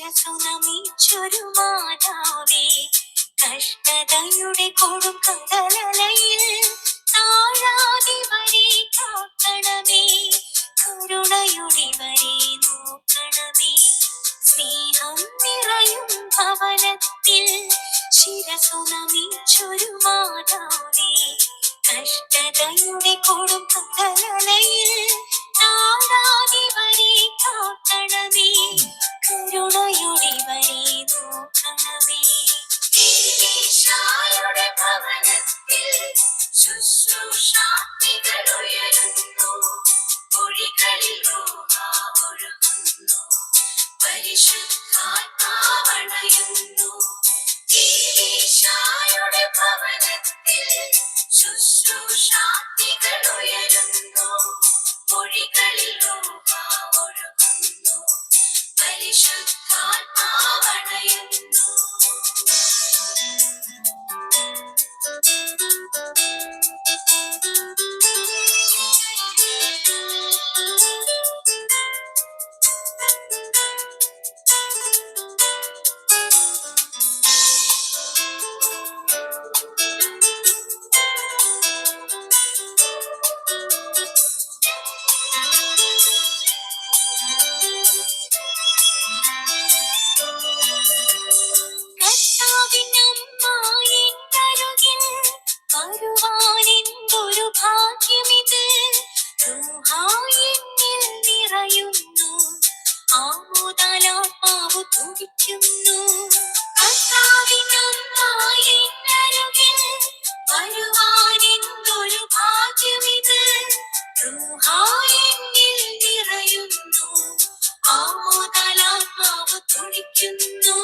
ശിരസു നമിച്ചൊരു മാതാവേ, കഷ്ടതയുടെ കൊടും കടലലയിൽ താഴാതിവരെ കാക്കണമേ, കരുണയുടിവരെ നോക്കണമേ. സ്നേഹം നിറയും ഭവനത്തിൽ ശിരസു നമിച്ചൊരു മാതാവേ, കഷ്ടതയുടെ കൊടും കടലലയിൽ താഴാതിവരെ കാക്കണമേ, കരുണയുടിവരെ നോക്കണമേ. ഈശോയുടെ ഭവനത്തിൽ ശുശ്രൂഷാഗ്നികൾ ഉയരുന്നു, മൊഴികളിൽ രൂഹ ഒഴുകുന്നു, പരിശുദ്ധാത്മാവണയുന്നു. ഈശോയുടെ ഭവനത്തിൽ ശുശ്രൂഷാഗ്നികൾ ഉയരുന്നു, മൊഴികളിൽ രൂഹ ഒഴുകുന്നു, പരിശുദ്ധാത്മാവണയുന്നു. വരുവാനെന്തൊരു ഭാഗ്യമിത്, റൂഹായെന്നിൽ നിറയുന്നു, ആമോദാലാത്മാവ് തുടിക്കുന്നു. കർത്താവിനമ്മയെന്നരുകിൽ വരുവാനെന്തൊരു ഭാഗ്യമിത്, റൂഹായെന്നിൽ നിറയുന്നു, ആമോദാലാത്മാവ് തുടിക്കുന്നു.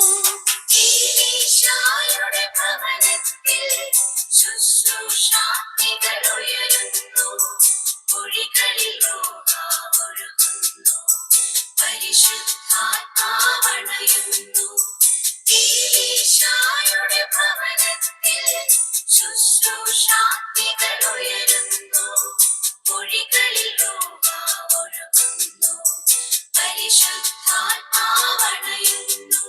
ഈശോയുടെ ഭവനത്തിൽ ശുശ്രൂഷാഗ്നികൾ ഉയരുന്നു, മൊഴികളിൽ രൂഹ ഒഴുകുന്നു, പരിശുദ്ധാത്മാവണയുന്നു. ഈശോയുടെ ഭവനത്തിൽ ശുശ്രൂഷാഗ്നികൾ ഉയരുന്നു, മൊഴികളിൽ രൂഹ ഒഴുകുന്നു, പരിശുദ്ധാത്മാവണയുന്നു.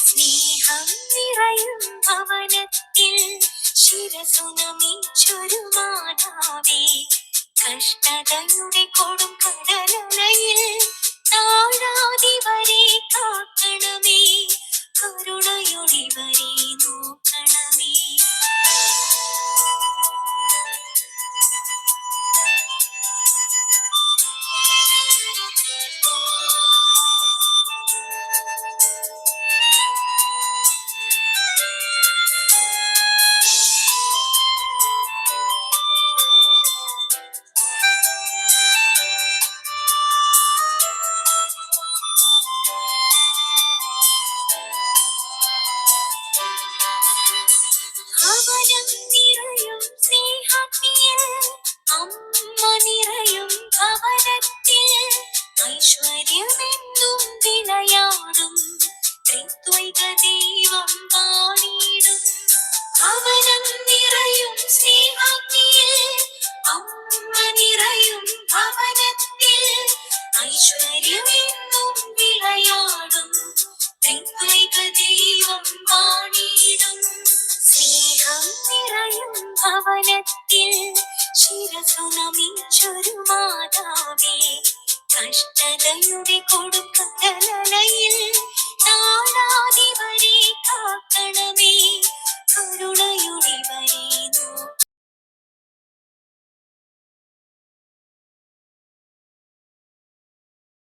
സ്നേഹം നിറയും ഭവനത്തിൽ ശിരസു നമിച്ചൊരു മാതാവേ, കഷ്ടതയുടെ കൊടും കടലലയിൽ താഴാതിവരെ കാക്കണമേ, കരുണയുടിവരെ നോക്കണമേ. ഭവനം നിറയും സ്നേഹാഗ്നിയിൽ, അമ്മ നിറയും ഭവനത്തിൽ ഐശ്വര്യമെന്നും വിളയാടും, ത്രിത്വൈക ദൈവം വാണിടും. ഭവനം നിറയും സ്നേഹാഗ്നിയിൽ, അമ്മ നിറയും ഭവനത്തിൽ ഐശ്വര്യമെന്നും വിളയാടും, ത്രിത്വൈക ദൈവം വാണിടും. സ്നേഹം നിറയും ഭവനത്തിൽ ശിരസു നമിച്ചൊരു മാതാവേ, കഷ്ടതയുടെ കൊടും